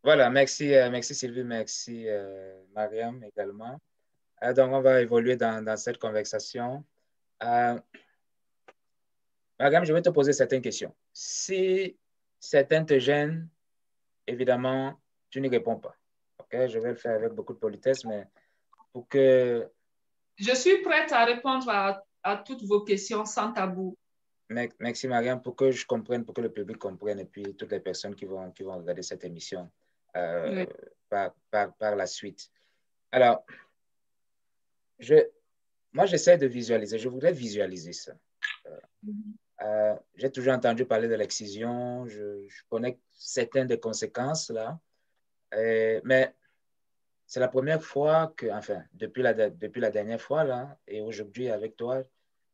Voilà, merci, merci Sylvie, merci Mariam également. Donc, on va évoluer dans cette conversation. Euh, Mariam, je vais te poser certaines questions. Si certaines te gênent, évidemment, tu n'y réponds pas. OK? Je vais le faire avec beaucoup de politesse, mais pour que... Je suis prête à répondre à toutes vos questions sans tabou. Merci Mariam, pour que je comprenne, pour que le public comprenne, et puis toutes les personnes qui vont regarder cette émission euh, Oui. par la suite. Alors, je, moi, j'essaie de visualiser, je voudrais visualiser ça. Euh, Mhm. j'ai toujours entendu parler de l'excision, je connais certaines des conséquences là, mais c'est la première fois que, enfin, depuis la dernière fois là, et aujourd'hui avec toi,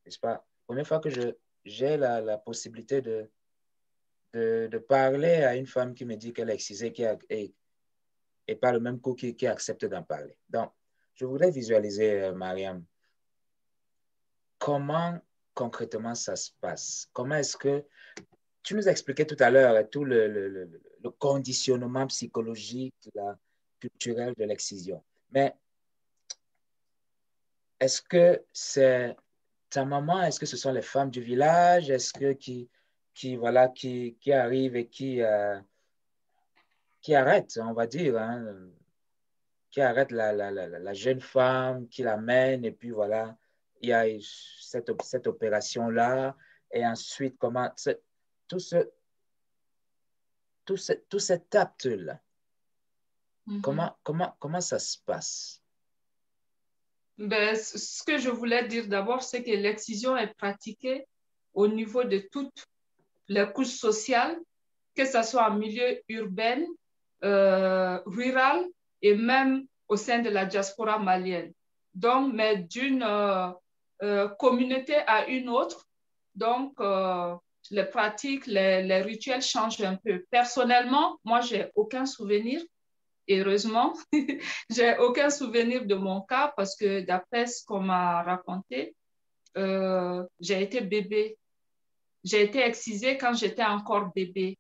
n'est-ce pas, première fois que j'ai la possibilité de parler à une femme qui me dit qu'elle est excisée et par le même coup qui accepte d'en parler. Donc, je voudrais visualiser, Mariam, comment concrètement ça se passe? Comment est-ce que tu nous expliquais tout à l'heure tout le conditionnement psychologique, culturel de l'excision. Mais est-ce que c'est ta maman? Est-ce que ce sont les femmes du village? Est-ce que voilà, qui arrivent et qui arrêtent, on va dire, hein, qui arrête la jeune femme, qui l'amène, et puis voilà, il y a cette opération-là, et ensuite, tout, ce, tout cet acte-là, Mhm. comment ça se passe? Ben, ce que je voulais dire d'abord, c'est que l'excision est pratiquée au niveau de toutes les couches sociales, que ce soit en milieu urbain, rural et même au sein de la diaspora malienne. Donc, mais d'une communauté à une autre, donc les pratiques, les rituels changent un peu. Personnellement, moi, j'ai aucun souvenir, heureusement, j'ai aucun souvenir de mon cas parce que d'après ce qu'on m'a raconté, j'ai été bébé. J'ai été excisée quand j'étais encore bébé.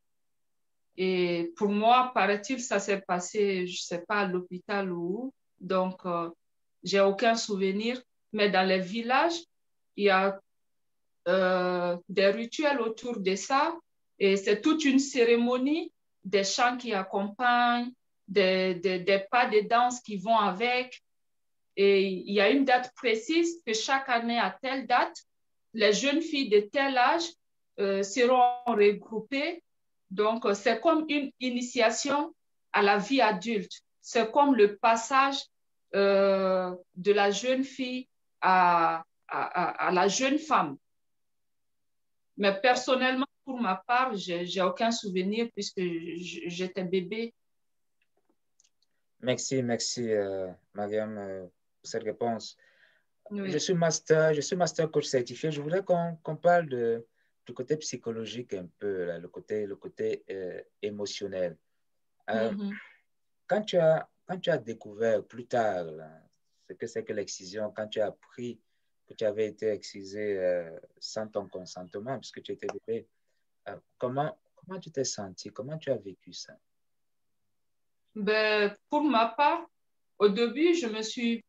Et pour moi, paraît-il, ça s'est passé, je ne sais pas, à l'hôpital ou où. Donc, j'ai aucun souvenir. Mais dans les villages, il y a des rituels autour de ça. Et c'est toute une cérémonie, des chants qui accompagnent, des pas de danse qui vont avec. Et il y a une date précise que chaque année, à telle date, les jeunes filles de tel âge seront regroupées. Donc, c'est comme une initiation à la vie adulte. C'est comme le passage de la jeune fille à la jeune femme. Mais personnellement, pour ma part, j'ai aucun souvenir puisque j'étais bébé. Merci, merci, Mariam, pour cette réponse. Oui. Je suis master coach certifié. Je voudrais qu'on parle du côté psychologique un peu, là, le côté émotionnel. Euh, Mhm. quand tu as découvert plus tard là, ce que c'est que l'excision, quand tu as appris que tu avais été excisé sans ton consentement, puisque tu étais bébé, comment tu t'es senti? Comment tu as vécu ça? Ben, pour ma part, au début, je me suis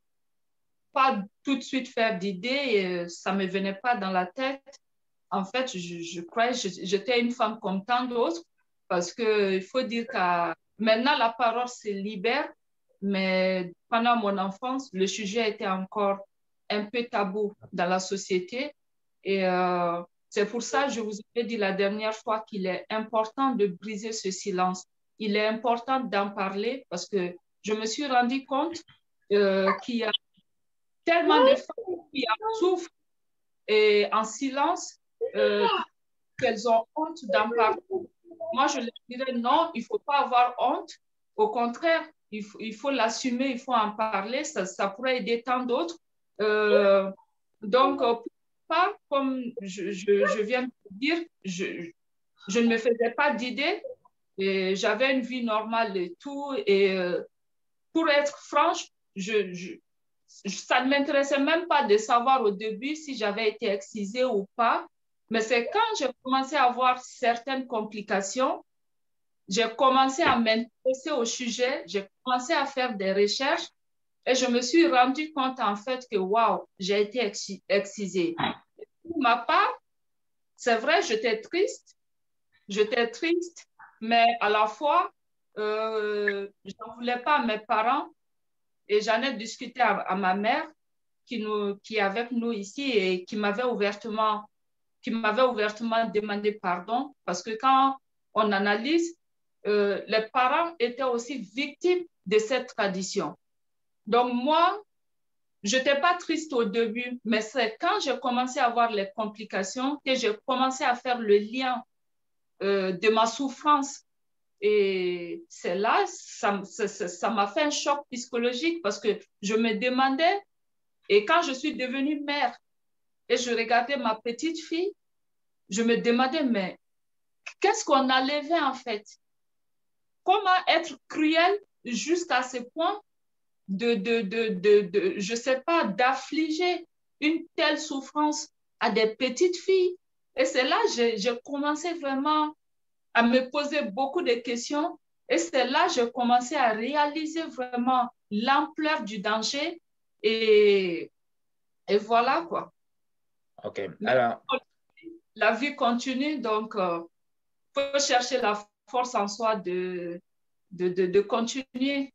pas tout de suite faire d'idées, et, ça me venait pas dans la tête. En fait, je croyais que j'étais une femme comme tant d'autres parce que il faut dire que maintenant la parole se libère, mais pendant mon enfance, le sujet était encore un peu tabou dans la société. Et c'est pour ça que je vous ai dit la dernière fois qu'il est important de briser ce silence. Il est important d'en parler parce que je me suis rendu compte qu'il y a tellement de femmes qui en souffrent et en silence, qu'elles ont honte d'en parler. Moi, je leur dirais non, il ne faut pas avoir honte. Au contraire, il faut l'assumer, il faut en parler. Ça pourrait aider tant d'autres. Euh, donc, pas comme je viens de dire, je ne me faisais pas d'idées. J'avais une vie normale et tout. Et pour être franche, ça ne m'intéressait même pas de savoir au début si j'avais été excisée ou pas. Mais c'est quand j'ai commencé à avoir certaines complications, j'ai commencé à m'intéresser au sujet, j'ai commencé à faire des recherches et je me suis rendu compte en fait que waouh, j'ai été excisée. Pour ma part, c'est vrai, j'étais triste, mais à la fois, je n'en voulais pas à mes parents et j'en ai discuté à ma mère qui est avec nous ici et qui m'avait ouvertement demandé pardon parce que quand on analyse, les parents étaient aussi victimes de cette tradition. Donc moi, je n'étais pas triste au début, mais c'est quand j'ai commencé à avoir les complications que j'ai commencé à faire le lien de ma souffrance. Et c'est là, ça m'a fait un choc psychologique parce que je me demandais, et quand je suis devenue mère et je regardais ma petite fille, je me demandais, mais qu'est-ce qu'on a levé en fait? Comment être cruel jusqu'à ce point je sais pas, d'affliger une telle souffrance à des petites filles? Et c'est là que j'ai commencé vraiment à me poser beaucoup de questions. Et c'est là que j'ai commencé à réaliser vraiment l'ampleur du danger. Et, et voilà quoi. OK. Mais Alors, la vie continue, donc faut chercher la force en soi de continuer.